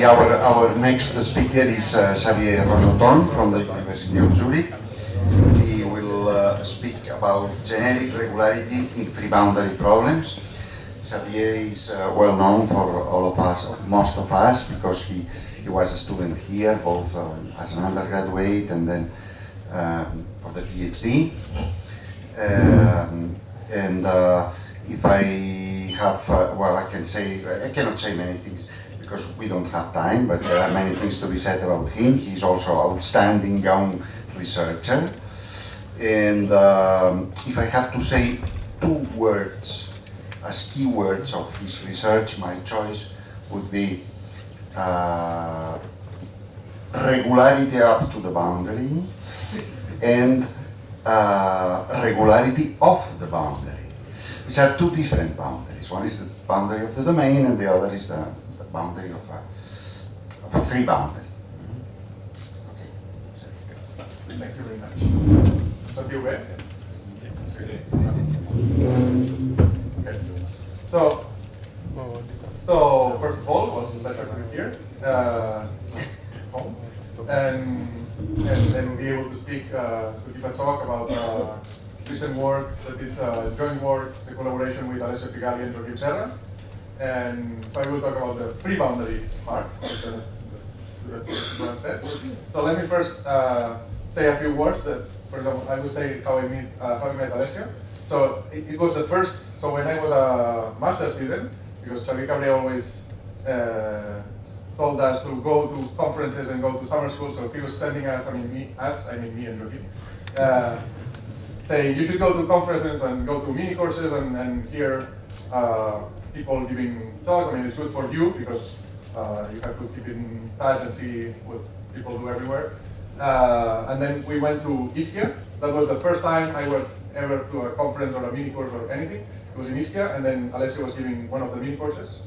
our next speaker is Xavier Ros-Oton from the University of Zurich. He will speak about generic regularity in free boundary problems. Xavier is well known for all of us, most of us, because he was a student here, both as an undergraduate and then for the PhD. If I have, well, I cannot say many things because we don't have time, but there are many things to be said about him. He's also outstanding young researcher. And if I have to say two words as keywords of his research, my choice would be regularity up to the boundary and regularity of the boundary, which are two different boundaries. One is the boundary of the domain and the other is the boundary of a free boundary. Okay. Thank you very much. So you read? Okay. So first of all, it's a pleasure to be here, and then be able to speak, to give a talk about recent work that is joint work, the collaboration with Alessio Figali and Xavier Ros-Oton. And so I will talk about the free boundary part, So let me first say a few words that, for example, I will say how I met Alessio. So it was the first, so when I was a master's student, because Xavier Cabrera always told us to go to conferences and go to summer school, so he was sending us, I mean me and Joaquin, say you should go to conferences and go to mini courses and hear people giving talks. I mean, it's good for you because you have to keep in touch and see what people do everywhere. And then we went to Ischia. That was the first time I went ever to a conference or a mini course or anything. It was in Ischia, and then Alessio was giving one of the mini courses.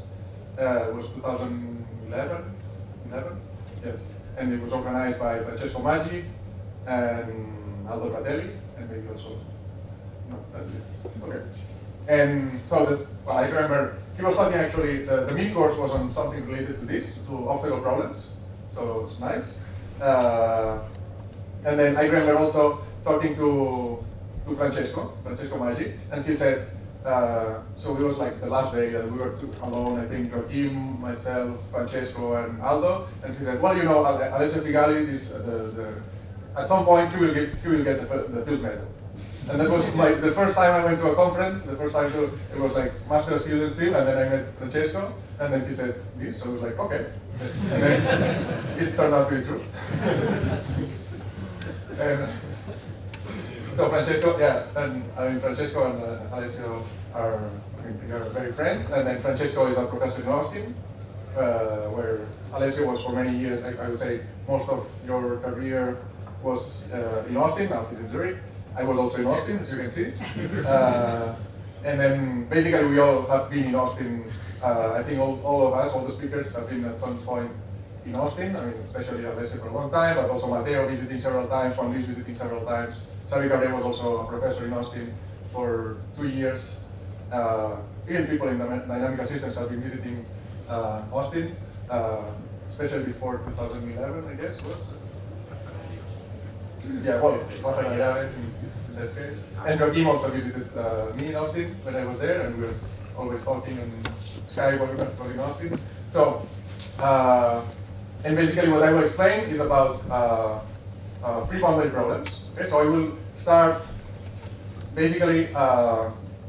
It was 2011, yes. And it was organized by Francesco Maggi and Aldo Fratelli, and maybe also, no, that's it. Okay. And so I remember he was talking actually, the mini course was on something related to this, to obstacle problems. So it's nice. And then I remember also talking to Francesco Maggi, and he said, so it was like the last day that we were alone, I think Joaquim, myself, Francesco, and Aldo, and he said, well, you know, Alessio Figali, at some point he will get the field medal. And that was the first time I went to a conference, the first time it was like master student still, and then I met Francesco, and then he said this, so I was like, okay. And then it turned out to be true. And so Francesco, yeah, and I mean Francesco and Alessio are very friends, and then Francesco is a professor in Austin, where Alessio was for many years. I would say most of your career was in Austin. Now he's in Zurich. I was also in Austin, as you can see. And then basically we all have been in Austin. I think all of us, all the speakers, have been at some point in Austin. I mean, especially Alessio for a long time, but also Matteo visiting several times, Juan Luis visiting several times. Xavier Cabrera was also a professor in Austin for 2 years. Even people in the dynamical systems have been visiting Austin, especially before 2011, I guess. Yeah, well, in that case. And Joaquim also visited me in Austin when I was there, and we were always talking and Skype when we were in Austin. So, and basically what I will explain is about free boundary problems. Okay, so I will start, basically,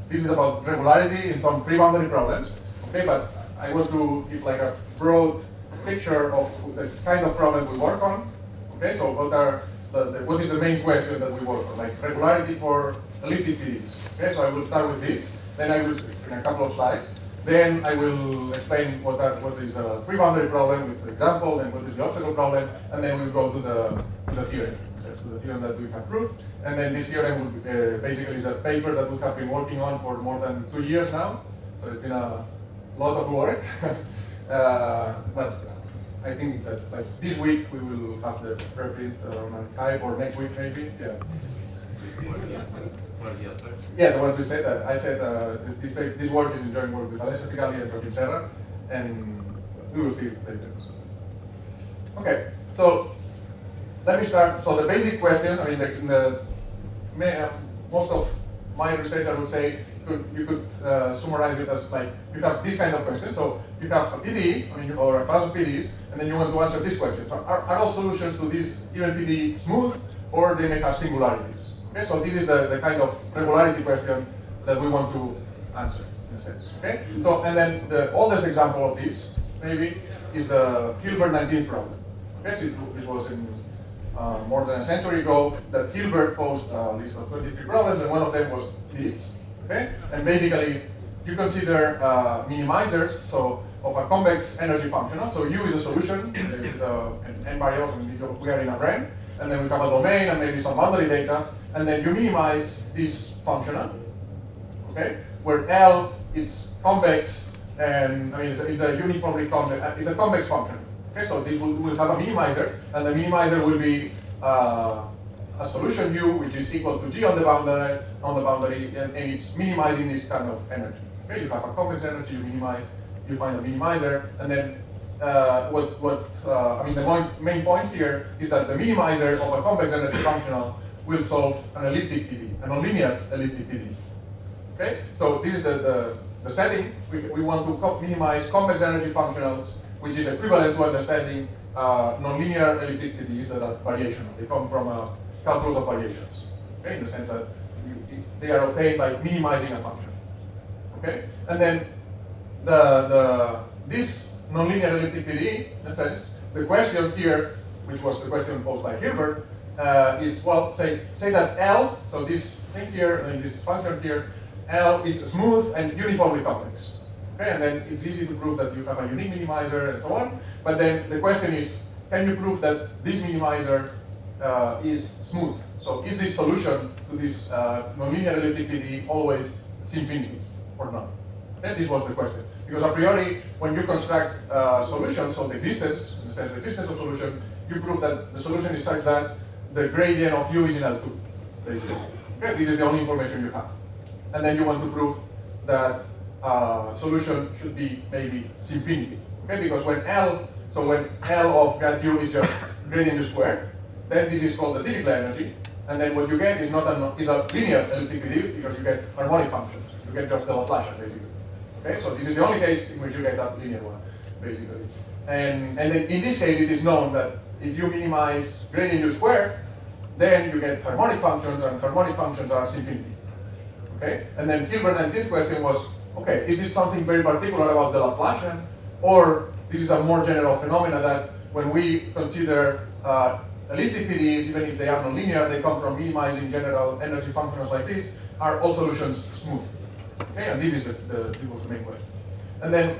this is about regularity in some free boundary problems. Okay, but I want to give like a broad picture of the kind of problem we work on. Okay, so what is the main question that we work on, like regularity for elliptic PDEs. Okay, so I will start with this. Then I will, in a couple of slides, then I will explain what is a free boundary problem with the example, and what is the obstacle problem, and then we'll go to the theorem, to the theorem that we have proved. And then this theorem will, basically is a paper that we have been working on for more than 2 years now. So it's been a lot of work. But I think that like this week we will have the preprint on archive, or next week maybe. Yeah. Yeah, the ones we said. I said this work is in joint work with Alessio Figali and Xavier Ros-Oton, and we will see it later. Okay, so let me start. So the basic question, I mean, most of my research, I would say, you could summarize it as like, you have this kind of question. So you have a PDE, I mean, or a class of PDEs, and then you want to answer this question. So are all solutions to this given PDE smooth, or they may have singularities? Okay, so this is the kind of regularity question that we want to answer, in a sense. Okay, so and then the oldest example of this, maybe, is the Hilbert 19th problem. Okay, so this was in more than a century ago that Hilbert posed a list of 23 problems, and one of them was this. Okay, and basically you consider minimizers, so of a convex energy functional. So U is a solution, there is an n variable, we are in a brane, and then we have a domain and maybe some boundary data, and then you minimize this functional. Okay, where L is convex, and I mean it's a uniformly convex, it's a convex function. Okay, so this will have a minimizer, and the minimizer will be a solution U, which is equal to G on the boundary, and it's minimizing this kind of energy. Okay, you have a convex energy, you minimize, you find a minimizer, and then I mean the main point here is that the minimizer of a convex energy functional will solve an elliptic PDE, a nonlinear elliptic PDE. Okay, so this is the setting. We want to minimize convex energy functionals, which is equivalent to understanding nonlinear elliptic PDEs that are variational. They come from a calculus of variations. Okay, in the sense that they are obtained by minimizing a function. Okay, and then this nonlinear elliptic PDE, in a sense, the question here, which was the question posed by Hilbert, is, well, say that L, so this thing here and this function here, L is smooth and uniformly complex. Okay, and then it's easy to prove that you have a unique minimizer and so on. But then the question is, can you prove that this minimizer is smooth? So is this solution to this nonlinear elliptic PDE always infinity or not? Okay, this was the question. Because a priori, when you construct solutions of the existence, in the sense the existence of solution, you prove that the solution is such that the gradient of U is in L2, basically. Okay, this is the only information you have. And then you want to prove that solution should be maybe infinity. Okay, because when L of grad U is just gradient U squared, then this is called the Dirichlet energy, and then what you get is a linear elliptic PDE because you get harmonic functions. You get just the Laplacian basically. Okay, so this is the only case in which you get that linear one, basically. And then in this case, it is known that if you minimize gradient U squared, then you get harmonic functions, and harmonic functions are infinity. Okay, and then Hilbert 19th question was, okay, is this something very particular about the Laplacian, or this is a more general phenomena that when we consider elliptic PDEs, even if they are nonlinear, they come from minimizing general energy functions like this, are all solutions smooth? Okay, and this is the main question. And then,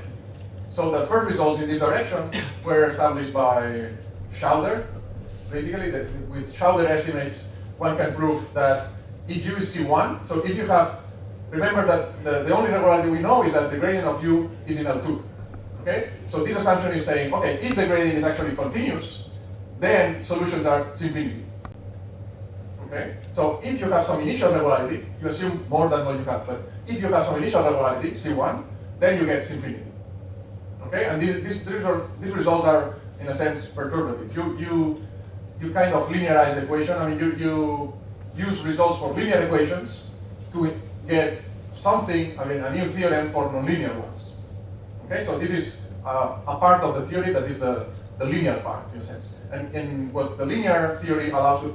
so the first results in this direction were established by Schauder. Basically, with Schauder estimates, one can prove that if U is C1, so if you have, remember that the only regularity we know is that the gradient of U is in L2. Okay, so this assumption is saying, okay, if the gradient is actually continuous, then solutions are infinity. Okay, so if you have some initial regularity, you assume more than what you have, but if you have some initial regularity, C1, then you get infinity. Okay, and these results are, in a sense, perturbative. You kind of linearize the equation. I mean, you use results for linear equations to get something, I mean, a new theorem for nonlinear ones. Okay, so this is a part of the theory that is the linear part, in a sense. And what the linear theory allows you to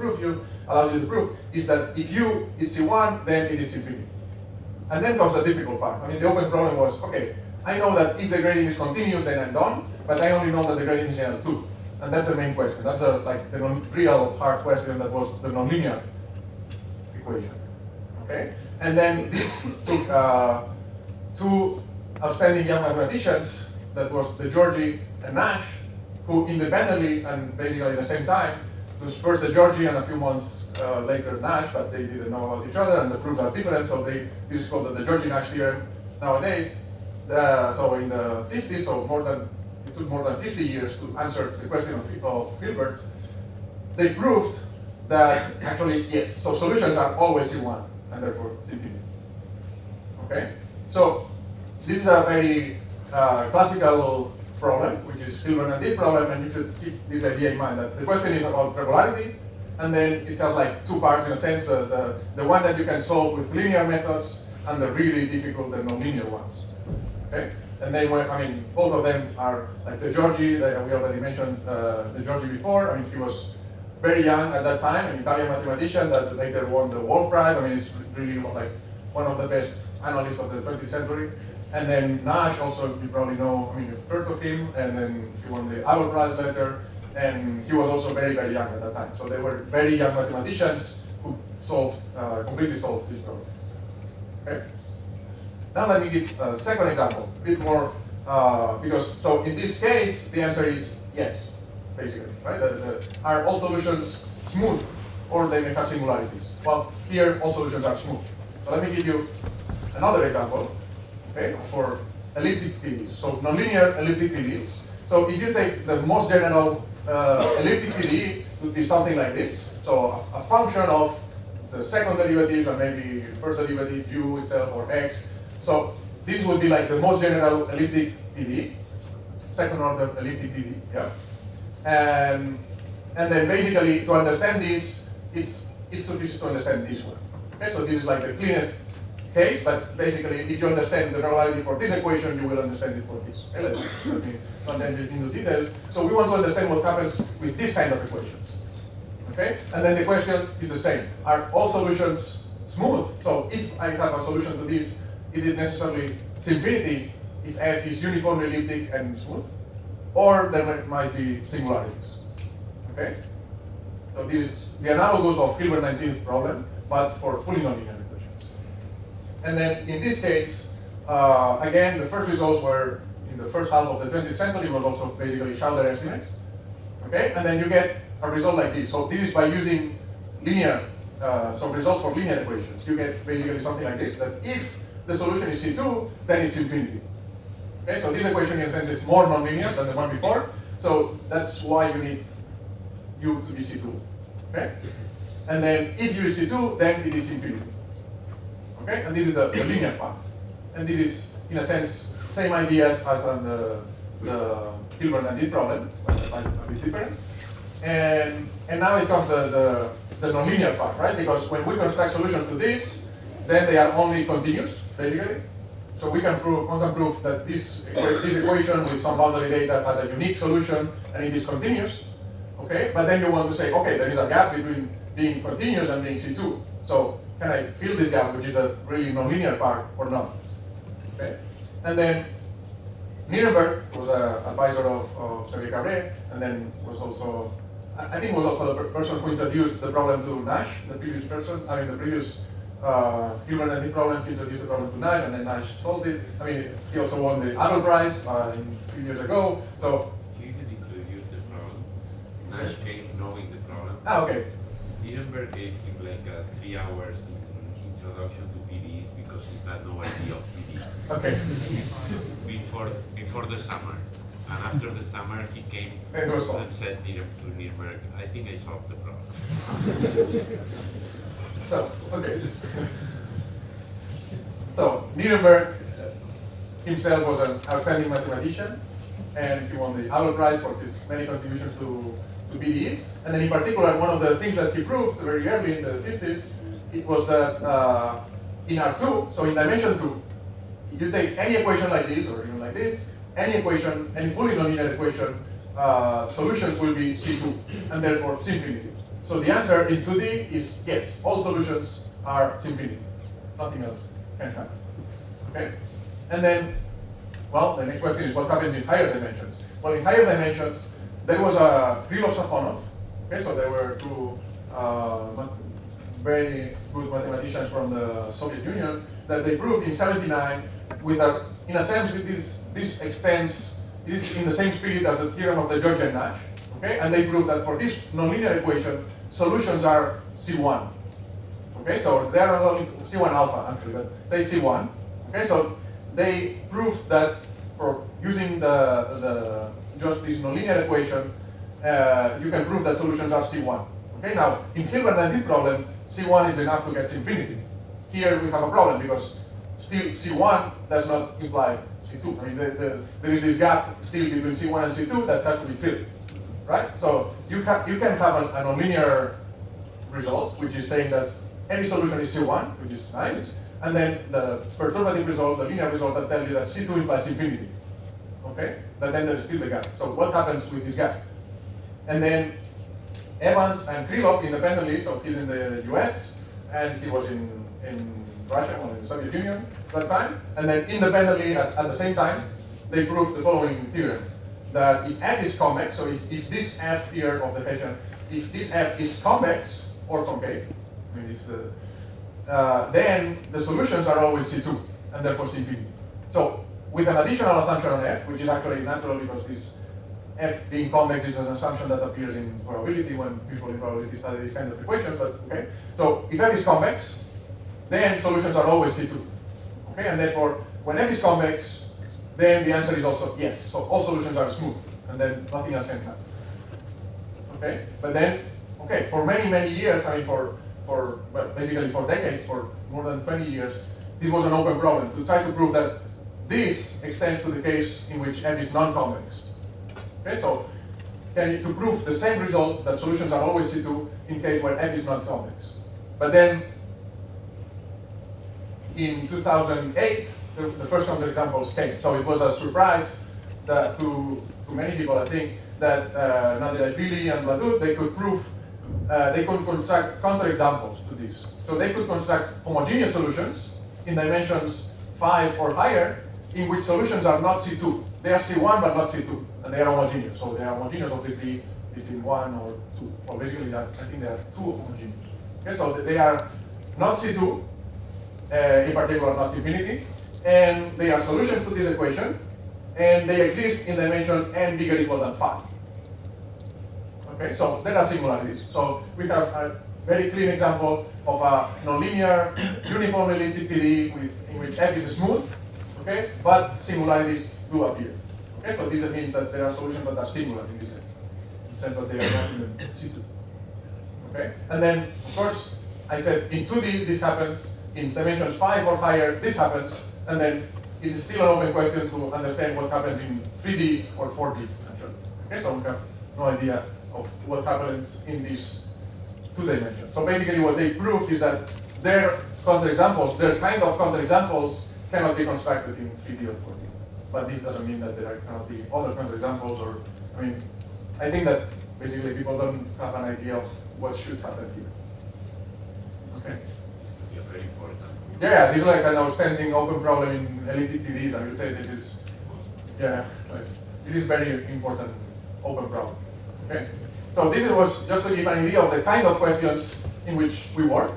prove is that if U is C1, then it is infinity. And then comes the difficult part. I mean, the open problem was, okay, I know that if the gradient is continuous, then I'm done, but I only know that the gradient is in L2. And that's the main question. That's like the real hard question that was the nonlinear equation. Okay? And then this took two outstanding young mathematicians, that was the Georgi and Nash, who independently and basically at the same time, it was first the Georgi and a few months later Nash, but they didn't know about each other and the proofs are different, so this is called the Georgi-Nash theorem nowadays. So in the 50s, so it took more than 50 years to answer the question of Hilbert. They proved that actually, yes, so solutions are always C1 and therefore infinity. Okay? So this is a very classical problem, which is Hilbert-Natif problem, and you should keep this idea in mind that the question is about regularity, and then it has like two parts in a sense, the one that you can solve with linear methods and the really difficult and nonlinear ones. Okay? And they were, I mean, both of them are like the Giorgi, we already mentioned the Giorgi before. I mean, he was very young at that time, an Italian mathematician that later won the Wolf Prize. I mean, it's really like one of the best analysts of the 20th century. And then Nash also, you probably know, I mean, you've heard of him, and then he won the Abel Prize later, and he was also very, very young at that time. So they were very young mathematicians who completely solved this problem. Okay? Now let me give a second example, a bit more, so in this case, the answer is yes, basically, right? Are all solutions smooth, or they may have singularities? Well, here all solutions are smooth. So let me give you another example, okay, for elliptic PDEs. So nonlinear elliptic PDEs. So if you take the most general elliptic PDE, it would be something like this. So a function of the second derivative and maybe first derivative u itself or x. So this would be like the most general elliptic PDE, second order elliptic PDE, yeah. And then basically to understand this, it's sufficient to understand this one. Okay, so this is like the cleanest case, but basically if you understand the regularity for this equation, you will understand it for this. Okay, let me not enter into details. So we want to understand what happens with this kind of equations. Okay, and then the question is the same. Are all solutions smooth? So if I have a solution to this, is it necessarily infinity if f is uniformly elliptic and smooth? Or there might be singularities. Okay? So this is the analogous of Hilbert-19 problem, but for fully nonlinear equations. And then in this case, again, the first results were in the first half of the 20th century, was also basically Schauder estimates. Okay? And then you get a result like this. So this is by using linear, so results for linear equations. You get basically something like this, that if the solution is C2, then it's infinity. Okay, so this equation in a sense is more nonlinear than the one before, so that's why you need U to be C2. Okay? And then if U is C2, then it is infinity. Okay? And this is the linear part. And this is, in a sense, same ideas as on the Hilbert-Natif problem, but a bit different. And now it comes the nonlinear part, right? Because when we construct solutions to this, then they are only continuous, basically. So one can prove that this equation with some boundary data has a unique solution and it is continuous. Okay, but then you want to say, okay, there is a gap between being continuous and being C2. So can I fill this gap, which is a really nonlinear part, or not? Okay, and then Nirenberg was an advisor of Xavier Ros-Oton, and then was also, I think, was also the person who introduced the problem to Nash, the previous Hilbert-Natif problem. He introduced the problem to Nash, and then Nash solved it. I mean, he also won the Abel Prize a few years ago. So he didn't introduce the problem. Nash came knowing the problem. Ah, okay. Nirenberg gave him like 3 hours introduction to PDEs because he had no idea of PDEs. Okay. Before the summer. And after the summer, he came and said to Nirenberg, I think I solved the problem. So, okay. So, Nirenberg himself was an outstanding mathematician, and he won the Abel Prize for his many contributions to PDEs. And then in particular, one of the things that he proved very early in the 50s, it was that in R2, so in dimension 2, if you take any equation like this, or even like this, any equation, any fully nonlinear equation, solutions will be C2, and therefore C-infinity. So the answer in 2D is yes, all solutions are C-infinity. Nothing else can happen. Okay? And then, well, the next question is what happens in higher dimensions? Well, in higher dimensions, there was a Krylov-Safonov. Okay, so there were two very good mathematicians from the Soviet Union that they proved in '79 with a, in a sense, this extends, this is in the same spirit as the theorem of the Giorgi and Nash. Okay, and they proved that for this nonlinear equation, solutions are C1. Okay, so they are not only C1 alpha actually, but say C1. Okay, so they proved that for using just this nonlinear equation, you can prove that solutions are C1. Okay, now in Hilbert-Natif problem, C1 is enough to get infinity. Here we have a problem because still C1 does not imply C2. I mean, there is this gap still between C1 and C2 that has to be filled, right? So you can have a nonlinear result, which is saying that any solution is C1, which is nice, and then the perturbative result, the linear result that tells you that C2 implies infinity, okay? But then there is still the gap. So what happens with this gap? And then Evans and Krylov independently, so he's in the US, and he was in Russia, or in the Soviet Union at that time, and then independently at the same time, they proved the following theorem, that if F is convex, so if this F here of the Hessian, if this F is convex or concave, I mean, then the solutions are always C2, and therefore C infinity. So with an additional assumption on F, which is actually natural because this F being convex is an assumption that appears in probability when people in probability study these kind of equations, but okay. So if F is convex, then solutions are always C2. Okay, and therefore when F is convex, then the answer is also yes. So all solutions are smooth, and then nothing else can happen. Okay, but then, okay, for many, many years, I mean well, basically for decades, for more than 20 years, this was an open problem to try to prove that this extends to the case in which F is non-convex. Okay, so to prove the same result that solutions are always C2 in case where F is not convex. But then in 2008, the first counterexamples came. So it was a surprise that to many people, I think, that Nadirashvili and Ladut, they could prove, they could construct counterexamples to this. So they could construct homogeneous solutions in dimensions 5 or higher, in which solutions are not C2. They are C1 but not C2, and they are homogeneous. So they are homogeneous obviously between 1 or 2. Or basically, I think they are 2 homogeneous. Okay, so they are not C2, in particular not infinity, and they are solutions to this equation, and they exist in dimension n bigger or equal than 5. Okay, so there are similarities. So we have a very clean example of a nonlinear, uniformly elliptic PD in which F is smooth, okay, but similarities do appear. Okay, so this means that there are solutions that are similar in this sense, in the sense that they are not even C2. Okay, and then of course I said in 2D this happens, in dimensions 5 or higher this happens, and then it is still an open question to understand what happens in 3D or 4D actually. Okay, so we have no idea of what happens in these 2 dimensions. So basically what they proved is that their counterexamples, their kind of counterexamples cannot be constructed in 3D or 4D. But this doesn't mean that there cannot be other counterexamples, or, I mean, I think that basically people don't have an idea of what should happen here. Okay. Yeah, very important. Yeah, this is like an outstanding open problem in elliptic PDs. I would say this is, yeah, this is very important open problem. Okay, so this was just to give an idea of the kind of questions in which we work.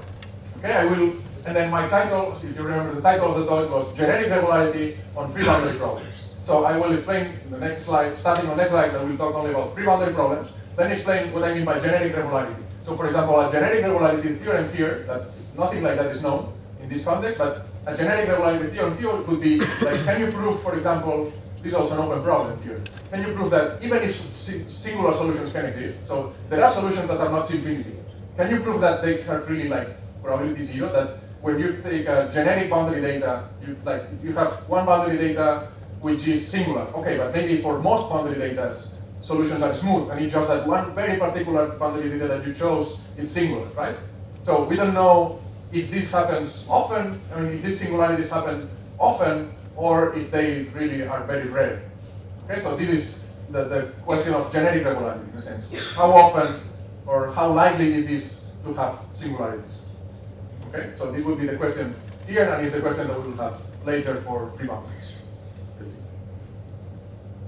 Okay, I will, and then my title, if you remember, the title of the talk was Generic Regularity on Free Boundary Problems. So I will explain in the next slide, starting on the next slide, I will talk only about free boundary problems, then explain what I mean by generic regularity. So for example, a generic regularity theorem here, that nothing like that is known in this context, but a generic regularity theorem here would be like, can you prove, for example, this is also an open problem here. Can you prove that even if singular solutions can exist, so there are solutions that are not infinity, can you prove that they have really like probability 0, that when you take a generic boundary data, you have one boundary data which is singular. Okay, but maybe for most boundary data, solutions are smooth, and it's just that one very particular boundary data that you chose is singular, right? So we don't know if this happens often, I mean, if these singularities happen often, or if they really are very rare. Okay, so this is the question of generic regularity in a sense. How often or how likely it is to have singularities? Okay, so this would be the question here, and it's the question that we will have later for free boundaries.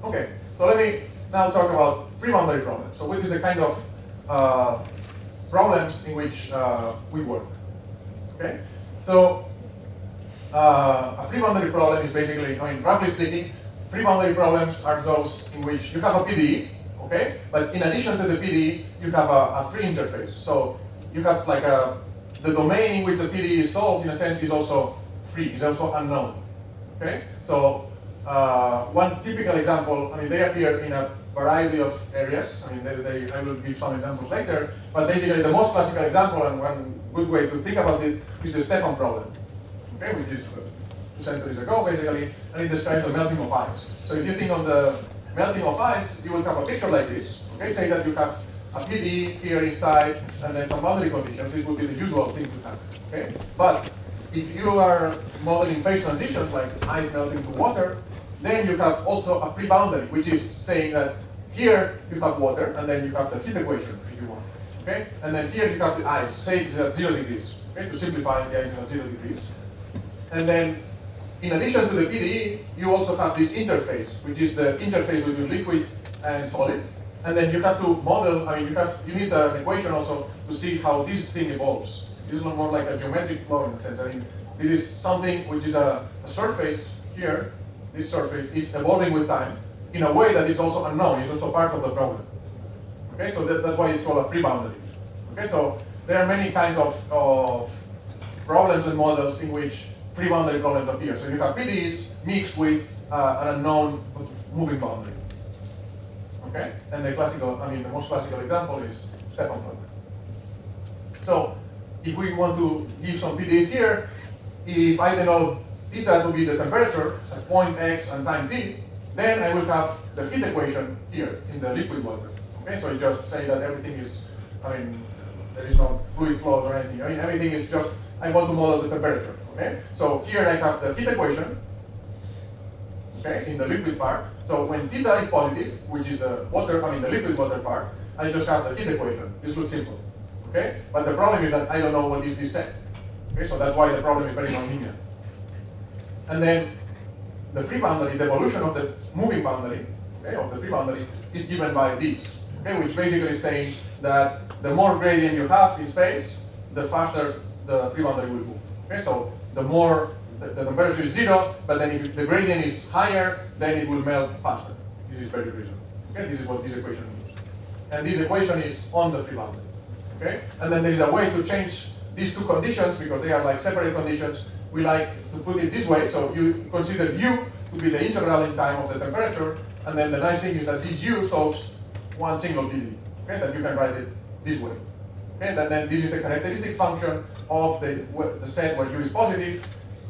Okay, so let me now talk about free boundary problems. So which is the kind of problems in which we work. Okay, so a free boundary problem is basically, I mean, roughly speaking, free boundary problems are those in which you have a PDE, okay, but in addition to the PDE, you have a free interface. So you have like the domain in which the PDE is solved, in a sense, is also free, is also unknown. Okay, so one typical example, I mean, they appear in a variety of areas. I mean, I will give some examples later, but basically the most classical example and one good way to think about it is the Stefan problem, okay, which is centuries ago, basically, and it describes the melting of ice. So if you think on the melting of ice, you will have a picture like this. Okay, say that you have a PD here inside, and then some boundary conditions. This would be the usual thing to have. Okay, but if you are modeling phase transitions like ice melting to water, then you have also a free boundary, which is saying that here you have water, and then you have the heat equation if you want. Okay, and then here you have the ice. Say it's at 0 degrees. Okay, to simplify, the ice is at 0 degrees. And then, in addition to the PDE, you also have this interface, which is the interface between liquid and solid. And then you have to model. I mean, you need an equation also to see how this thing evolves. This is more like a geometric flow in a sense. I mean, this is something which is a surface here. This surface is evolving with time in a way that it's also unknown. It's also part of the problem. Okay, so that's why it's called a free boundary. Okay, so there are many kinds of problems and models in which free boundary problems appear. So you have PDEs mixed with an unknown moving boundary. Okay, and the most classical example is Stefan problem. So if we want to give some PDEs here, if I denote theta to be the temperature at point x and time t, then I will have the heat equation here in the liquid water. Okay, so you just say that everything is, there is no fluid flow or anything. Everything is just, I want to model the temperature. Okay, so here I have the heat equation. Okay, in the liquid part. So when theta is positive, which is the the liquid water part, I just have the heat equation. This looks simple. Okay, but the problem is that I don't know what is this set. Okay, so that's why the problem is very nonlinear. And then the free boundary, the evolution of the moving boundary, okay, of the free boundary, is given by this. Okay, which basically is saying that the more gradient you have in space, the faster the free boundary will move. Okay, so the more the temperature is 0, but then if the gradient is higher, then it will melt faster. This is very reasonable. Okay, this is what this equation means. And this equation is on the free boundary. Okay, and then there is a way to change these two conditions because they are like separate conditions. We like to put it this way. So you consider u to be the integral in time of the temperature, and then the nice thing is that this u solves one single PDE. Okay, that you can write it this way. Okay, and then this is the characteristic function of the set where u is positive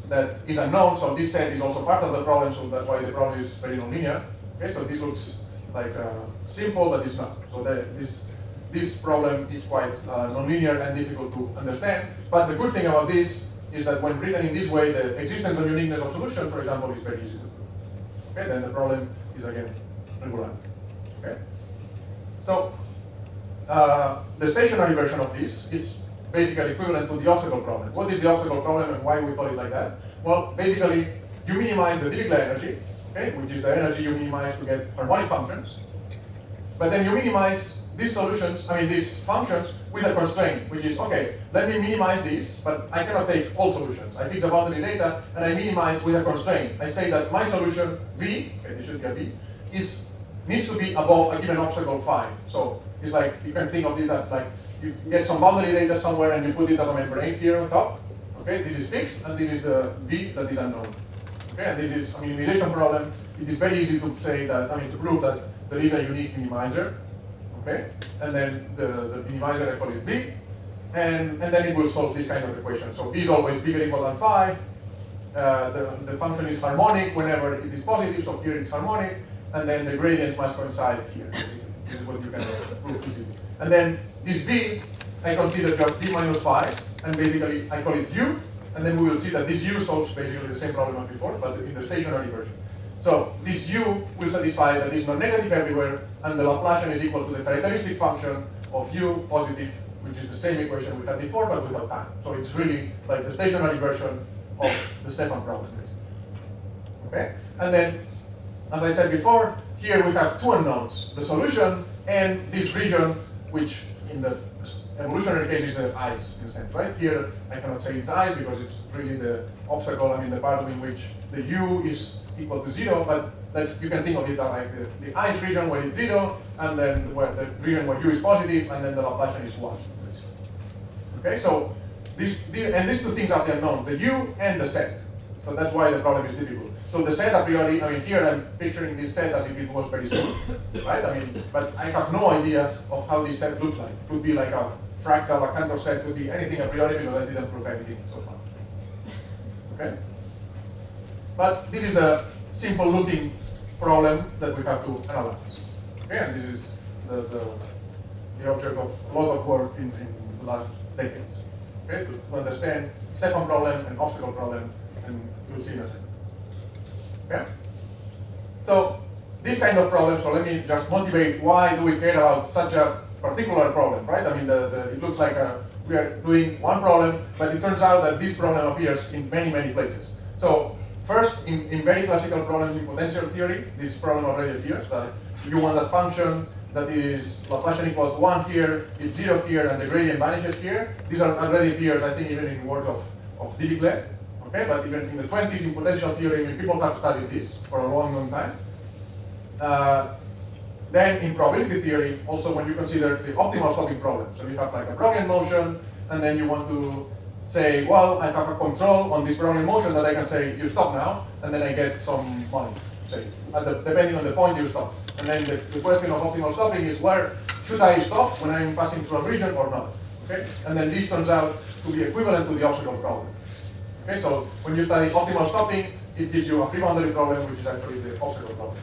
that is unknown. So this set is also part of the problem. So that's why the problem is very nonlinear. Okay, so this looks like simple, but it's not. So this problem is quite nonlinear and difficult to understand. But the good thing about this is that when written in this way, the existence and uniqueness of solution, for example, is very easy to prove. Okay, then the problem is again regularity. Okay, so the stationary version of this is basically equivalent to the obstacle problem. What is the obstacle problem and why we call it like that? Well, basically, you minimize the Dirichlet energy, okay, which is the energy you minimize to get harmonic functions. But then you minimize these solutions, these functions with a constraint, which is, okay, let me minimize this, but I cannot take all solutions. I fix a boundary data, and I minimize with a constraint. I say that my solution, V, okay, this should be a V, needs to be above a given obstacle phi. So it's like, you can think of it as like, you get some boundary data somewhere and you put it as a membrane here on top. Okay, this is fixed, and this is a V that is unknown. Okay, and this is a minimization problem. It is very easy to say that, to prove that there is a unique minimizer. Okay, and then the minimizer, I call it B, and then it will solve this kind of equation. So B is always bigger or equal than phi. The function is harmonic whenever it is positive, so here it's harmonic, and then the gradients must coincide here. This is what you can prove easily. And then this B, I consider just B minus phi, and basically I call it U, and then we will see that this U solves basically the same problem as before, but in the stationary version. So this U will satisfy that it's non-negative everywhere, and the Laplacian is equal to the characteristic function of U positive, which is the same equation we had before, but without time. So it's really like the stationary version of the Stefan problem, basically. Okay? And then, as I said before, here we have two unknowns, the solution and this region, which in the evolutionary case is the ice, in a sense, right? Here, I cannot say it's ice because it's really the obstacle, the part in which the U is equal to 0, but you can think of it as like the ice region where it's 0, and then where the region where U is positive, and then the Laplacian is 1. Okay, so these two things are the unknown, the U and the set. So that's why the problem is difficult. So the set a priori, here I'm picturing this set as if it was very smooth, right? But I have no idea of how this set looks like. It could be like a fractal, a Cantor set, could be anything a priori because I didn't prove anything so far. Okay? But this is a simple looking problem that we have to analyze. Okay, and this is the object of a lot of work in the last decades. Okay, to understand Stefan problem and obstacle problem, and you'll see in a second. Okay? So this kind of problem, so let me just motivate why do we care about such a particular problem, right? I mean, it looks like we are doing one problem, but it turns out that this problem appears in many, many places. So first, in very classical problems in potential theory, this problem already appears, that you want a function that is Laplacian equals 1 here, it's 0 here, and the gradient vanishes here. These are already appears, I think, even in work of Dirichlet. Okay, but even in the 20s in potential theory, I mean, people have studied this for a long, long time. Then in probability theory, also when you consider the optimal stopping problem. So you have like a Brownian motion, and then you want to say, well, I have a control on this Brownian motion that I can say, you stop now, and then I get some money, say, depending on the point you stop. And then the question of optimal stopping is, where should I stop when I'm passing through a region or not? Okay, and then this turns out to be equivalent to the obstacle problem. Okay, so when you study optimal stopping, it gives you a free boundary problem, which is actually the obstacle problem.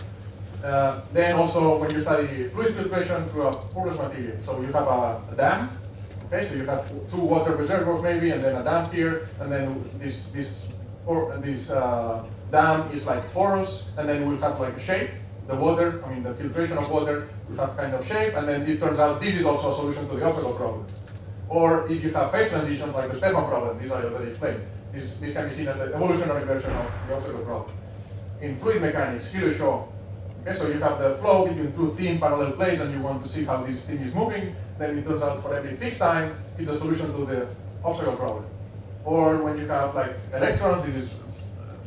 Then also when you study fluid filtration through a porous material, so you have a dam. Okay, so you have two water reservoirs maybe, and then a dam here, and then this dam is like porous, and then we'll have like a shape. The water, I mean the filtration of water will have kind of shape, and then it turns out this is also a solution to the obstacle problem. Or if you have phase transitions like the Stefan problem, these I already explained. This can be seen as the evolutionary version of the obstacle problem. In fluid mechanics, here you show, okay, so you have the flow between two thin parallel plates and you want to see how this thing is moving, then it turns out for every fixed time, it's a solution to the obstacle problem. Or when you have like electrons, this is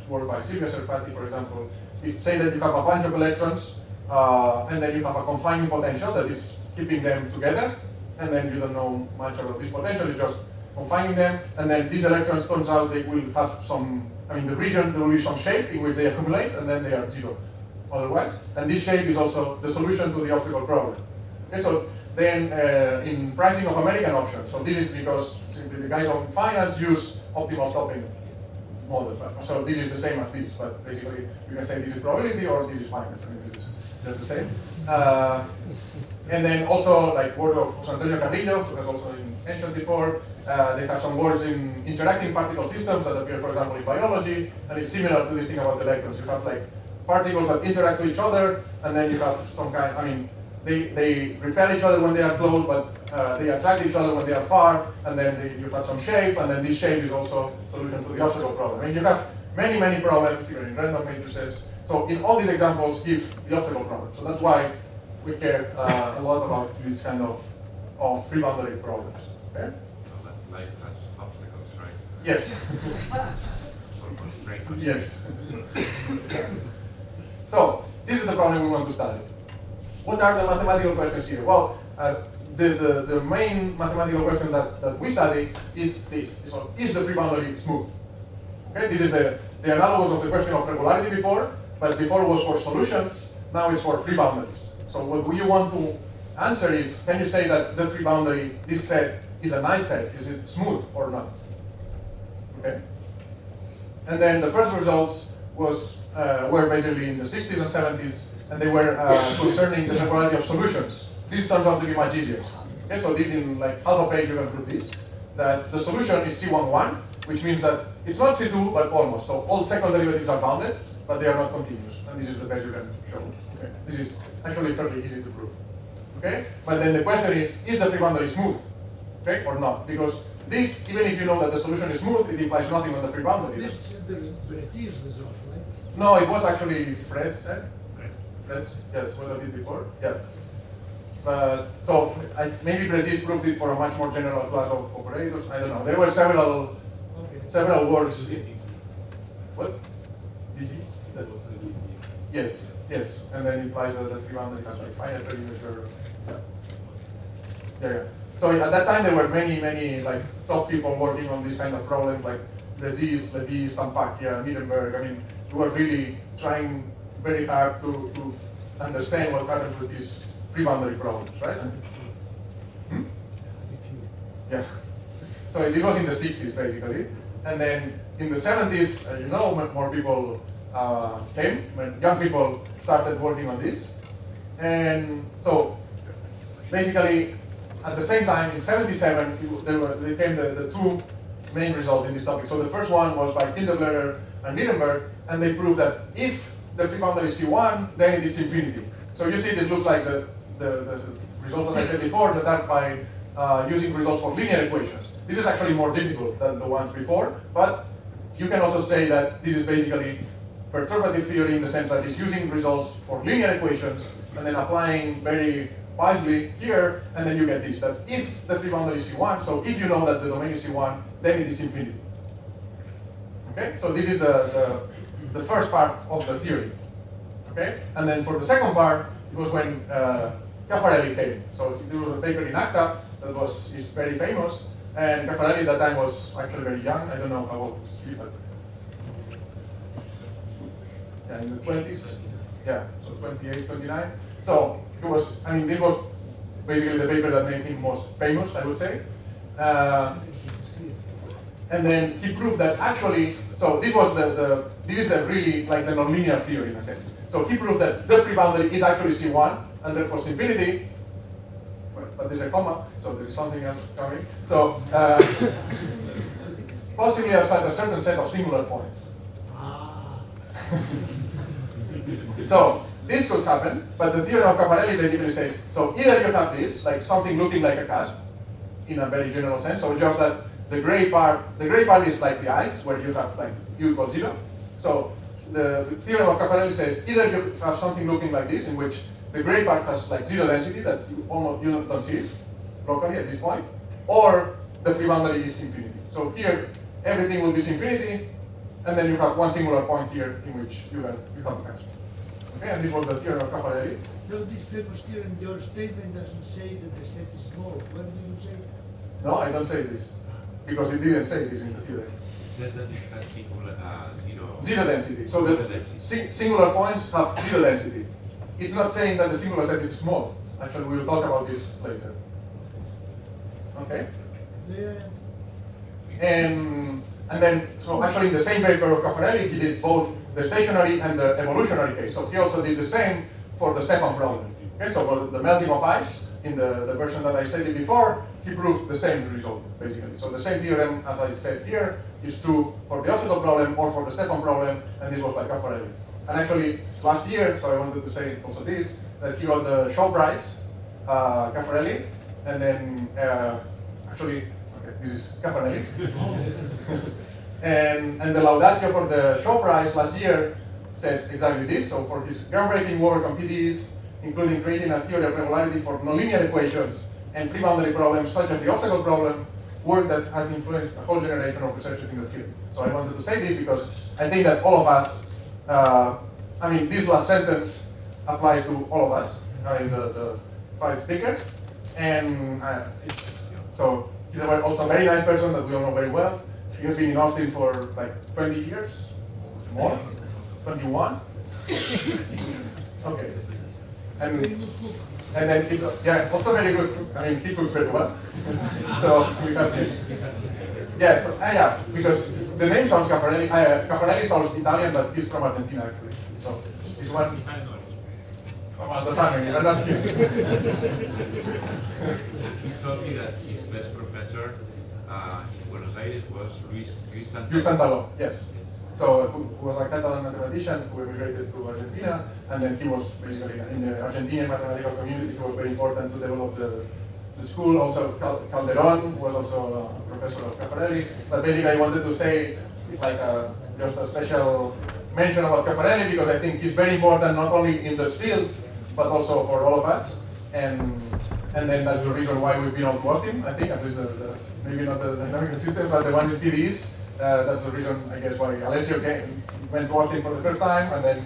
work by Xavier Ros-Oton, for example, you say that you have a bunch of electrons, and then you have a confining potential that is keeping them together, and then you don't know much about this potential, it's just confining them, and then these electrons turns out they will have some, I mean the region, there will be some shape in which they accumulate, and then they are zero otherwise. And this shape is also the solution to the obstacle problem. Okay, so then in pricing of American options, so this is because simply the guys on finance use optimal stopping models. So this is the same as this, but basically you can say this is probability or this is finance. I mean, this is just the same. And then also like work of José Antonio Carrillo, who has also been mentioned before. They have some words in interacting particle systems that appear, for example, in biology, and it's similar to this thing about electrons. You have like particles that interact with each other, and then you have some kind, I mean, they repel each other when they are close, but they attract each other when they are far, and then you have some shape, and then this shape is also a solution to the obstacle problem. I mean, you have many, many problems here in random matrices. So in all these examples give the obstacle problem. So that's why we care a lot about this kind of free boundary problems. Okay? Life has obstacles, right? Yes. Or yes. So this is the problem we want to study. What are the mathematical questions here? Well, the main mathematical question that we study is this. So, is the free boundary smooth? Okay, this is the analogous of the question of regularity before, but before was for solutions, now it's for free boundaries. So what we want to answer is, can you say that the free boundary, this set, is a nice set? Is it smooth or not? Okay. And then the first results were basically in the 60s and 70s, and they were concerning the separability of solutions. This turns out to be much easier. Okay, so this in like half a page you can prove this. That the solution is C11, which means that it's not C2, but almost. So all second derivatives are bounded, but they are not continuous. And this is the best you can show. Okay. This is actually fairly easy to prove. Okay? But then the question is the free boundary smooth? Okay, or not? Because this, even if you know that the solution is smooth, it implies nothing on the free boundary. This is the Brazil result, right? No, it was actually Fres. Fres, yes, what I did before. Yeah. So maybe Brazil proved it for a much more general class of operators. I don't know. There were several works. What? DG? Yes, yes. And then it implies that the free boundary has like finite perimeter. Yeah. So at that time there were many like top people working on this kind of problems, like Levis, Stampakia, Nierenberg. I mean, we were really trying very hard to understand what happens with these free boundary problems, right? Yeah. So it was in the 60s basically, and then in the 70s, you know, more people came, when young people started working on this. And so basically, at the same time, in 77, there came the two main results in this topic. So the first one was by Kindebler and Nirenberg, and they proved that if the free boundary is C1, then it is infinity. So you see this looks like the results that I said before, but that by using results for linear equations. This is actually more difficult than the ones before, but you can also say that this is basically perturbative theory in the sense that it's using results for linear equations and then applying very wisely here, and then you get this, that if the free boundary is C1, so if you know that the domain is C1, then it is infinity. Okay, so this is the first part of the theory. Okay, and then for the second part, it was when Caffarelli came. So there was a paper in ACTA that is very famous, and Caffarelli at that time was actually very young. I don't know how old was he, but yeah, in the 20s. Yeah, so 28, 29. So it was, I mean, this was basically the paper that made him most famous, I would say. And then he proved that actually, so this was this is the really like the nonlinear theory in a sense. So he proved that the free boundary is actually C1, and therefore it's infinity. But there's a comma, so there is something else coming. So possibly outside a certain set of singular points. So this could happen, but the theorem of Caffarelli basically says, so either you have this, like something looking like a cusp, in a very general sense, so just that the gray part is like the ice, where you have like u equals 0. So the theorem of Caffarelli says either you have something looking like this, in which the gray part has like 0 density that you don't see locally at this point, or the free boundary is infinity. So here everything will be infinity, and then you have one singular point here in which you have the cusp. Okay, and this was the theorem of Caffarelli. No, this famous theorem, your statement doesn't say that the set is small. What do you say? No, I don't say this, because it didn't say this in the theorem. It says that it has zero. Zero density. So the singular points have zero density. It's not saying that the singular set is small. Actually, we will talk about this later. Okay? Yeah. And then, so actually in the same paper of Caffarelli, he did both the stationary and the evolutionary case. So he also did the same for the Stefan problem. Okay, so for the melting of ice, in the version that I stated before, he proved the same result, basically. So the same theorem, as I said here, is true for the Ros-Oton problem or for the Stefan problem, and this was by Caffarelli. And actually, last year, so I wanted to say also this, that he got the Shaw Prize, Caffarelli, and then actually, okay, this is Caffarelli. and the Laudatio for the Shaw Prize last year said exactly this. So for his groundbreaking work on PDEs, including creating a theory of regularity for nonlinear equations and free boundary problems such as the obstacle problem, work that has influenced a whole generation of researchers in the field. So I wanted to say this because I think that all of us, I mean, this last sentence applies to all of us, the 5 speakers. And so he's also a very nice person that we all know very well. He has been in Austin for like 20 years, more, 21. Okay. And then he's also very good. I mean, he cooks very well. So we have him. Yeah, so, yeah, because the name sounds Caffarelli. Caffarelli sounds Italian, but he's from Argentina actually. So he's one from the family, but not him. He told me that his best professor in Buenos Aires was Luis Luis Santaló, yes. So who was a Catalan mathematician who emigrated to Argentina, and then he was basically in the Argentinian mathematical community. He was very important to develop the school. Also, Calderon was also a professor of Caffarelli. But basically, I wanted to say like just a special mention about Caffarelli because I think he's very important not only in this field but also for all of us. And then that's the reason why we've been on to Austin. I think at least maybe not the dynamic system, but the one with PDEs. That's the reason, I guess, why Alessio went to Austin for the first time, and then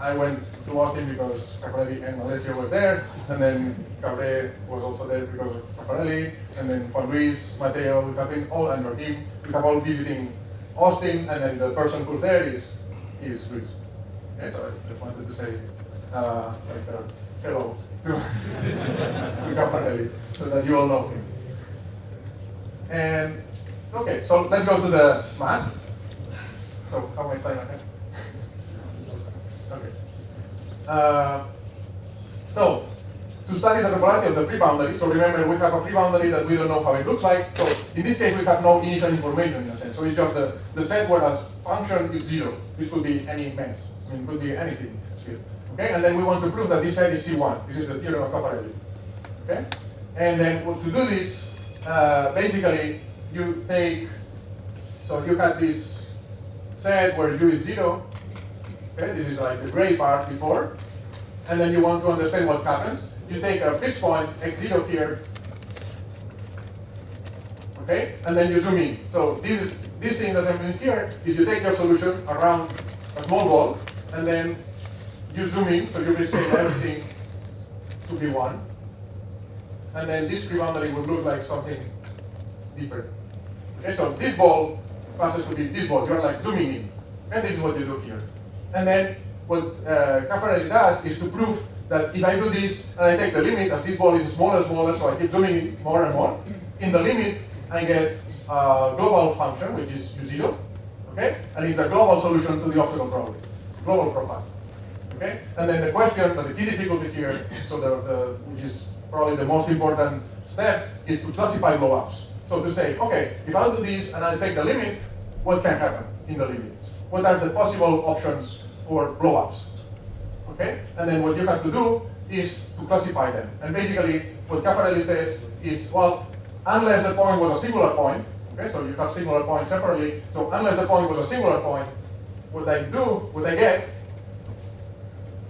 I went to Austin because Caffarelli and Alessio were there, and then Cabre was also there because of Caffarelli, and then Juan Luis, Mateo, we have been all, and Joaquim, we have all visiting Austin, and then the person who's there is Luis. Okay, so I just wanted to say hello to Caffarelli, so that you all know him. And okay, so let's go to the math. So how much time I have? Okay. So, to study the regularity of the free boundary, so remember we have a free boundary that we don't know how it looks like. So in this case we have no initial information in a sense. So it's just the set where a function is 0. This could be any mess. I mean, it could be anything still. Okay, and then we want to prove that this set is C1. This is the theorem of cofferati. Okay, and then to do this, basically you take, so you have this set where U is 0. Okay, this is like the gray part before, and then you want to understand what happens. You take a fixed point x0 here, okay, and then you zoom in. So this thing that I'm doing here is you take your solution around a small ball, and then you zoom in, so you rescale everything to be 1, and then this free boundary would look like something different. Okay, so this ball passes to be this ball. You're like zooming in, and this is what you do here. And then what cofferati does is to prove that if I do this and I take the limit, as this ball is smaller and smaller, so I keep zooming in more and more, in the limit I get a global function, which is U0, okay? And it's a global solution to the obstacle problem, global profile, okay? And then the question, but the key difficulty here, so which is probably the most important step, is to classify blowups. So to say, okay, if I do this and I take the limit, what can happen in the limit? What are the possible options for blowups? Okay, and then what you have to do is to classify them. And basically, what cofferati says is, well, unless the point was a singular point, okay, so you have singular points separately, so unless the point was a singular point, what I get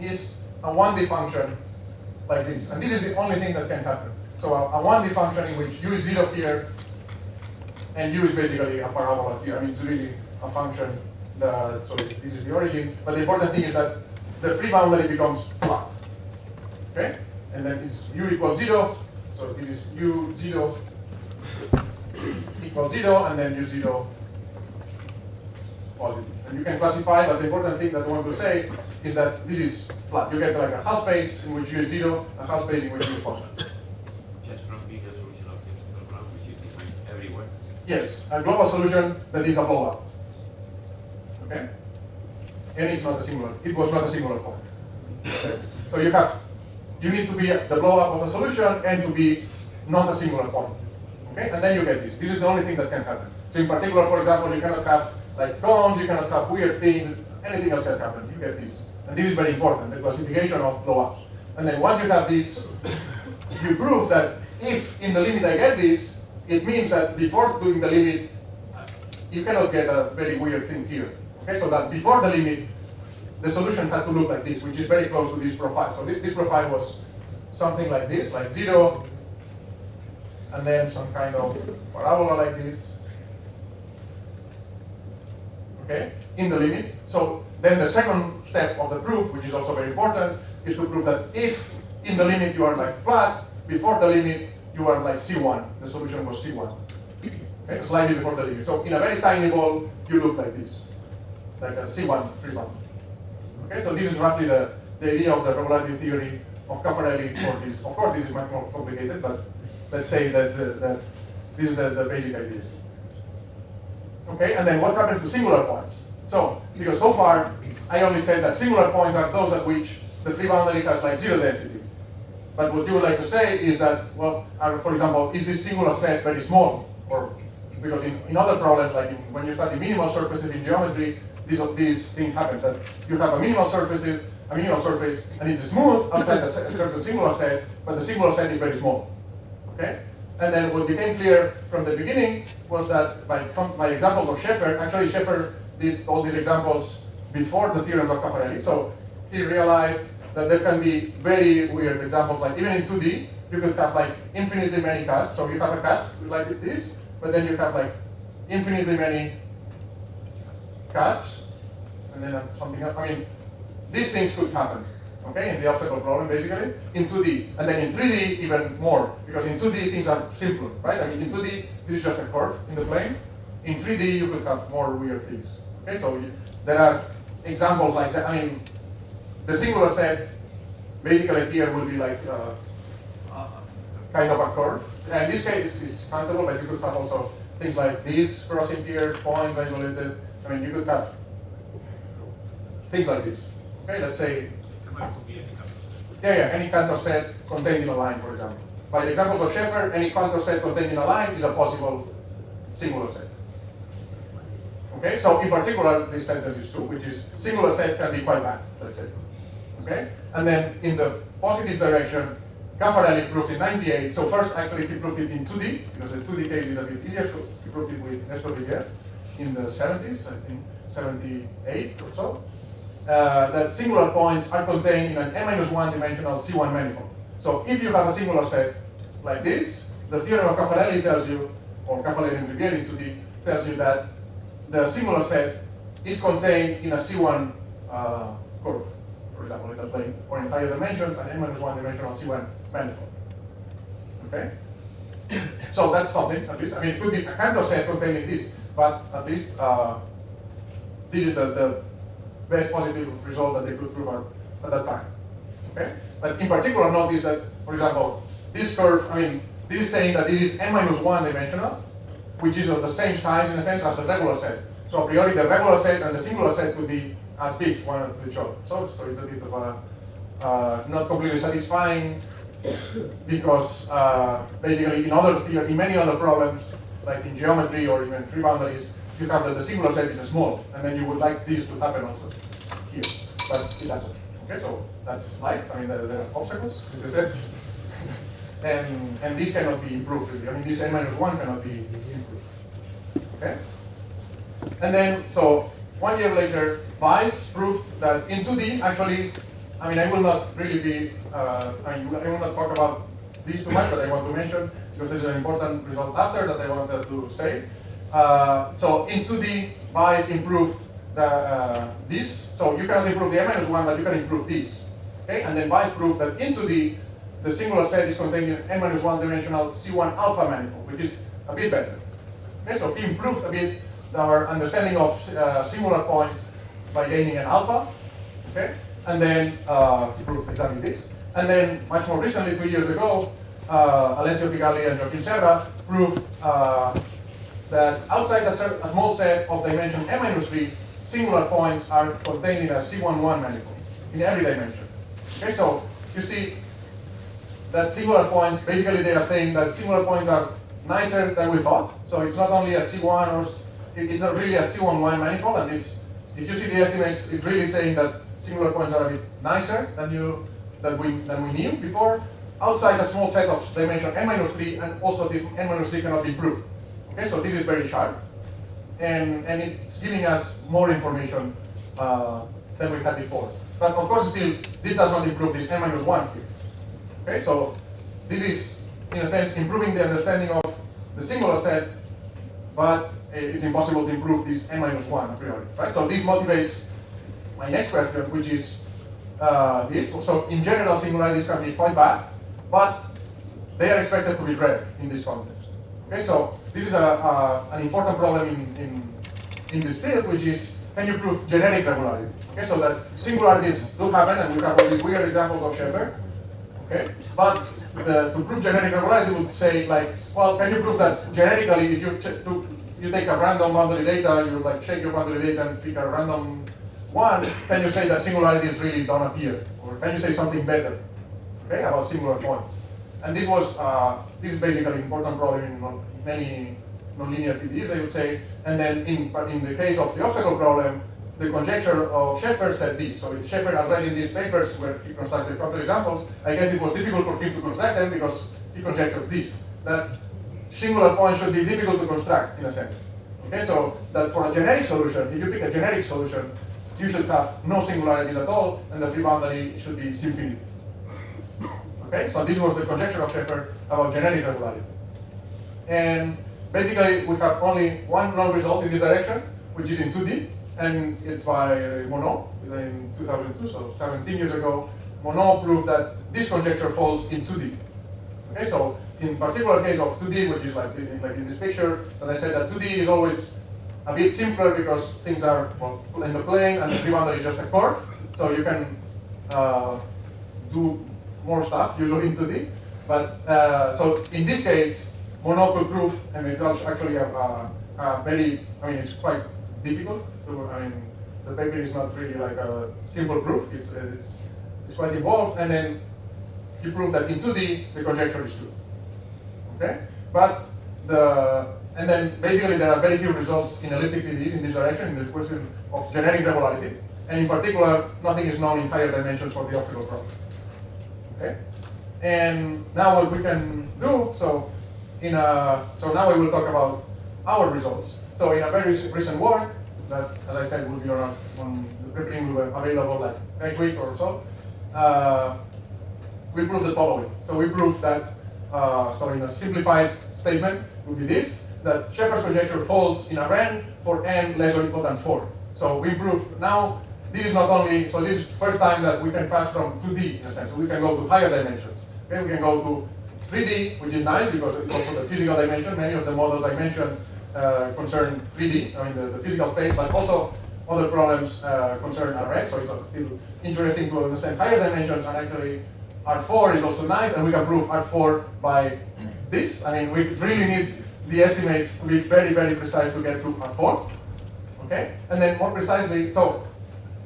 is a 1D function like this. And this is the only thing that can happen. So a 1D function in which U is 0 here, and U is basically a parabola here. I mean, it's really a function that, so this is the origin, but the important thing is that the free boundary becomes flat, okay? And then it's U equals 0, so this is U0 equals 0, and then U0 positive. And you can classify, but the important thing that I want to say is that this is flat. You get like a half space in which U is 0, a half space in which U is positive. Just from being a solution of the obstacle problem, which you define everywhere. Yes, a global solution that is a blow-up. Okay? And it's not a singular. It was not a singular point. Okay. So you need to be the blow-up of a solution and to be not a singular point. Okay? And then you get this. This is the only thing that can happen. So in particular, for example, you cannot have like cones, you cannot have weird things, anything else can happen. You get this. And this is very important, the classification of blow-ups. And then once you have this, you prove that if in the limit I get this, it means that before doing the limit, you cannot get a very weird thing here. Okay, so that before the limit, the solution had to look like this, which is very close to this profile. So this profile was something like this, like 0, and then some kind of parabola like this. Okay, in the limit. So then the second step of the proof, which is also very important, is to prove that if in the limit you are like flat, before the limit you are like C1. The solution was C1. Okay, slightly before the limit. So in a very tiny ball, you look like this, like a C1 free boundary. Okay, so this is roughly the idea of the regularity theory of cofferati for this. Of course, this is much more complicated, but let's say that this is the basic idea. Okay, and then what happens to singular points? So, because so far, I only said that singular points are those at which the free boundary has like 0 density. But what you would like to say is that, well, for example, is this singular set very small? Or because in other problems, like when you study minimal surfaces in geometry, this thing happens, that you have a minimal surface, and it's smooth outside a certain singular set, but the singular set is very small. Okay? And then what became clear from the beginning was that by examples of Scheffer, actually Scheffer did all these examples before the theorems of cofferati. So he realized that there can be very weird examples, like even in 2D, you could have like infinitely many casts. So you have a cast like this, but then you have like infinitely many casts, and then something else. I mean, these things could happen, okay, in the obstacle problem, basically, in 2D. And then in 3D, even more, because in 2D, things are simpler, right? I mean, in 2D, this is just a curve in the plane. In 3D, you could have more weird things. Okay, so there are examples like that. I mean, the singular set, basically here will be like kind of a curve. And in this case, it's countable, but you could have also things like these crossing here, points isolated. I mean, you could have things like this. Okay, let's say, It could be any Cantor set. yeah, any Cantor set contained in a line, for example. By the example of Sheffer, any Cantor set contained in a line is a possible singular set. Okay, so in particular, this sentence is true, which is singular set can be quite bad, let's say. Okay, and then in the positive direction, Caffarelli proved in 98. So first, actually, he proved it in 2D, because the 2D case is a bit easier. He proved it with Nestor Villiers in the 70s, I think 78 or so. That singular points are contained in an n-1 dimensional C1 manifold. So if you have a singular set like this, the theorem of Caffarelli tells you, or Caffarelli and Villiers in 2D tells you that the singular set is contained in a C1 curve, for example, in a plane, or in higher dimensions, an n-1 dimensional C1 manifold. Okay? So that's something, at least. I mean, it could be a Cantor set containing this, but at least this is the best positive result that they could prove at that time. Okay? But in particular, notice that, for example, this curve, I mean, this is saying that it is n-1 dimensional, which is of the same size in a sense as the regular set. So a priori, the regular set and the singular set could be as big one to each other. So it's a bit of a not completely satisfying, because basically in many other problems, like in geometry or even free boundaries, you have that the singular set is small, and then you would like this to happen also here, but it doesn't. Okay, so that's life. I mean, there are obstacles in the set. And this cannot be improved, really. I mean, this n-1 cannot be improved. Okay? And then, so 1 year later, Weiss proved that in 2D, actually, I mean, I will not really be, I will not talk about these too much, but I want to mention, because there's an important result after that I wanted to say. So in 2D, Weiss improved this. So you cannot improve the n-1, but you can improve this. Okay? And then Weiss proved that in 2D, the singular set is contained in n-1 dimensional C1 alpha manifold, which is a bit better. Okay, so he improved a bit our understanding of singular points by gaining an alpha. Okay, and then he proved exactly this. And then much more recently, 2 years ago, Alessio Figalli and Joaquim Serra proved that outside a small set of dimension n-3, singular points are contained in a C11 manifold in every dimension. Okay, so you see that singular points, basically they are saying that singular points are nicer than we thought. So it's not only a C1 or it's not really a C11 manifold, and it's, if you see the estimates, it's really saying that singular points are a bit nicer than we knew before. Outside a small set of dimension n-3, and also this n-3 cannot be proved. Okay, so this is very sharp, and it's giving us more information than we had before. But of course, still, this does not improve this n-1 here. Okay, so this is, in a sense, improving the understanding of the singular set, but it's impossible to improve this n-1 a priori, right? So this motivates my next question, which is this. So in general, singularities can be quite bad, but they are expected to be rare in this context. Okay, so this is an important problem in this field, which is, can you prove generic regularity? Okay, so that singularities do happen, and we have all these weird examples of Sheffer. Okay, but to prove generic regularity would say, like, well, can you prove that generically, if you take a random boundary data, you like shake your boundary data and pick a random one, can you say that singularities really don't appear, or can you say something better, okay, about singular points? And this is basically an important problem in many nonlinear PDEs, I would say. And then in the case of the obstacle problem, the conjecture of Sheffer said this. So Sheffer had read in these papers where he constructed counter examples. I guess it was difficult for him to construct them because he conjectured this, that singular points should be difficult to construct in a sense. Okay, so that for a generic solution, if you pick a generic solution, you should have no singularities at all, and the free boundary should be infinity. Okay, so this was the conjecture of Sheffer about generic regularity. And basically, we have only one known result in this direction, which is in 2D. And it's by Monod in 2002, so 17 years ago. Monod proved that this conjecture falls in 2D. Okay, so in particular case of 2D, which is like in this picture, that I said that 2D is always a bit simpler because things are in the plane and the free boundary is just a curve, so you can do more stuff usually in 2D. But so in this case, Monod could prove, and it's actually a very, I mean, it's quite difficult the paper is not really like a simple proof. It's quite involved. And then he proved that in 2D the conjecture is true. Okay, but and then basically there are very few results in elliptic PDEs in this direction in the question of generic regularity, and in particular nothing is known in higher dimensions for the optical problem. Okay, and now what we can do so now we will talk about our results. So in a very recent work that, as I said, will be around on the preprint will be available like next week or so. We proved the following. So we proved that so in a simplified statement would be this, that Shepard's conjecture holds in a RAN for n less or equal than 4. So we proved now, this is not only, so this is the first time that we can pass from 2D in a sense, so we can go to higher dimensions. Okay, we can go to 3D, which is nice because it's also the physical dimension. Many of the models I mentioned concern 3D, I mean the physical space, but also other problems concern RF, so it's still interesting to understand higher dimensions, and actually R4 is also nice, and we can prove R4 by this. I mean, we really need the estimates to be very, very precise to get to R4. Okay? And then more precisely, so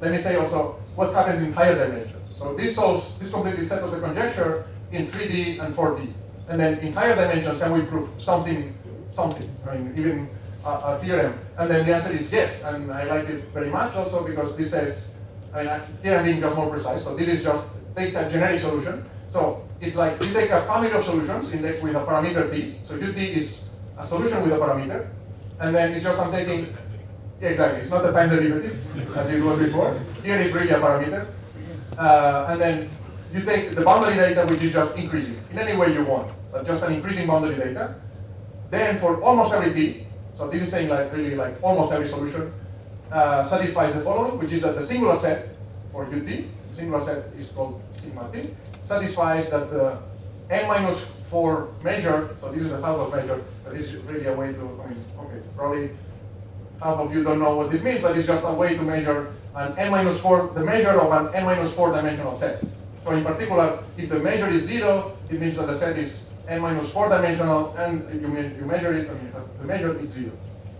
let me say also what happens in higher dimensions. So this completely settles the conjecture in 3D and 4D. And then in higher dimensions, can we prove something? I mean, even a theorem. And then the answer is yes, and I like it very much also because this says, I mean, here I'm being just more precise. So this is just take a generic solution. So it's like you take a family of solutions indexed with a parameter t. So ut is a solution with a parameter, and then it's just I'm taking, yeah, exactly. It's not a time derivative as it was before. Here it's really a parameter, and then you take the boundary data, which is just increasing in any way you want, but just an increasing boundary data. Then for almost every t, so this is saying like really like almost every solution satisfies the following, which is that the singular set for ut, the singular set is called sigma t, satisfies that the n minus 4 measure, so this is a half of measure, but this is really a way to, I mean, okay, probably half of you don't know what this means, but it's just a way to measure an n minus 4, the measure of an n minus 4 dimensional set. So in particular, if the measure is 0, it means that the set is n minus 4 dimensional, and you measure it, I mean, the measure is 0.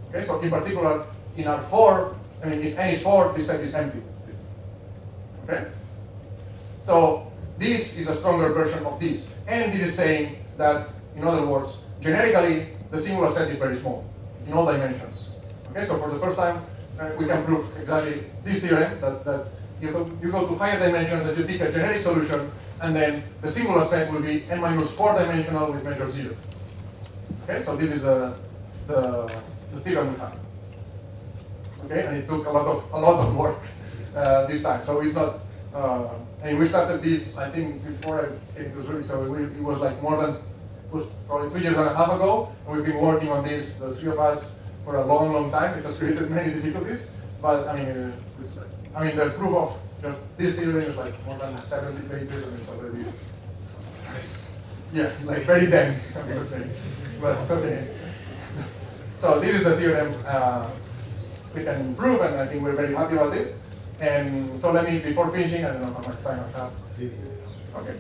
Okay, so in particular, in R4, I mean, if n is 4, this set is empty. Okay? So this is a stronger version of this. And this is saying that, in other words, generically, the singular set is very small in all dimensions. Okay, so for the first time, we can prove exactly this theorem, that you go to higher dimensions, that you take a generic solution, and then the singular set will be n minus 4 dimensional with measure 0. Okay, so this is the theorem we have. Okay, and it took a lot of work this time. So it's not. And we started this, I think, before I came to Zurich. So it was like it was probably 2 years and a half ago. And we've been working on this, the three of us, for a long, long time. It has created many difficulties. But I mean, the proof of just this theorem is like more than 70 pages, and it's already, yeah, like very dense, I would say. But okay. So this is the theorem we can prove, and I think we're very happy about it. And so let me, before finishing, I don't know how much time I have. Okay.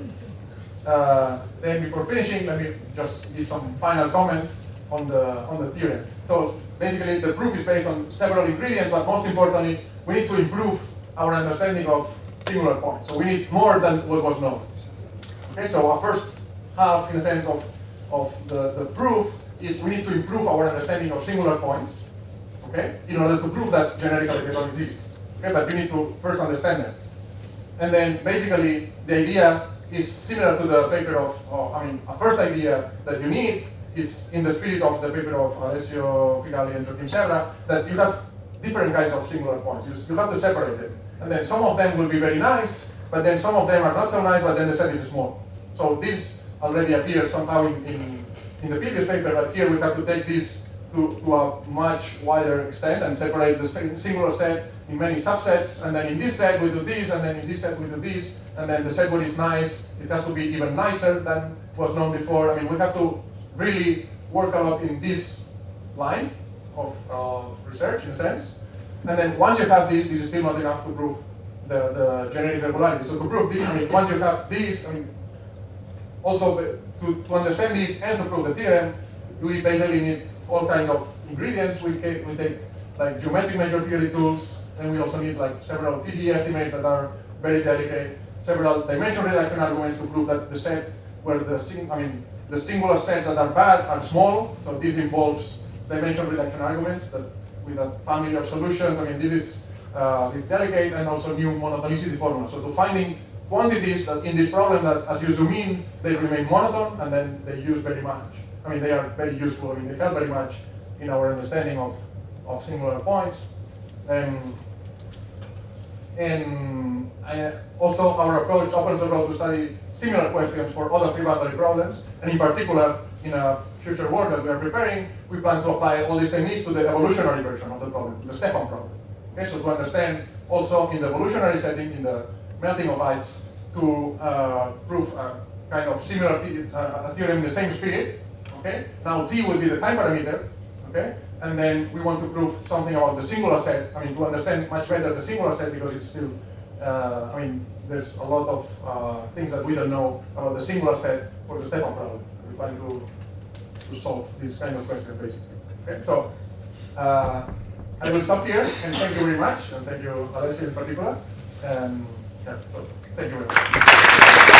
Then before finishing, let me just give some final comments on the theorem. So basically, the proof is based on several ingredients, but most importantly, we need to improve our understanding of singular points. So we need more than what was known. Okay, so our first half, in a sense, of the proof is we need to improve our understanding of singular points, okay, in order to prove that generically they don't exist. Okay, but you need to first understand them. And then basically, the idea is similar to the paper a first idea that you need is in the spirit of the paper of Alessio Figali and Joachim Sebra, that you have different kinds of singular points. You have to separate them. And then some of them will be very nice, but then some of them are not so nice, but then the set is small. So this already appears somehow in the previous paper, but here we have to take this to a much wider extent and separate the singular set in many subsets, and then in this set we do this, and then in this set we do this, and then the set what is nice, it has to be even nicer than was known before. I mean, we have to really work a lot in this line of research, in a sense. And then once you have this is still not enough to prove the generic regularity. So to prove this, I mean, once you have this, I mean, also to understand this and to prove the theorem, we basically need all kinds of ingredients. We take like geometric measure theory tools, Then we also need like several TD estimates that are very delicate, several dimension reduction arguments to prove that the set where the singular sets that are bad are small. So this involves dimension reduction arguments that with a family of solutions. This is delicate, and also new monotonicity formulas. So to finding quantities that in this problem that as you zoom in, they remain monotone and then they use very much. They are very useful. They help very much in our understanding of singular points. Also our approach opens the road to study similar questions for other free boundary problems, and in particular, in a future work that we are preparing, we plan to apply all these techniques to the evolutionary version of the problem, the Stefan problem. Okay, so to understand also in the evolutionary setting, in the melting of ice, to prove a kind of similar a theorem in the same spirit. Okay, now T will be the time parameter. Okay, and then we want to prove something about the singular set. To understand much better the singular set, because it's still, there's a lot of things that we don't know about the singular set for the Stefan problem. We plan to solve this kind of question basically. Okay, so I will stop here, and thank you very much, and thank you, Alessia in particular. And yeah, so thank you very much.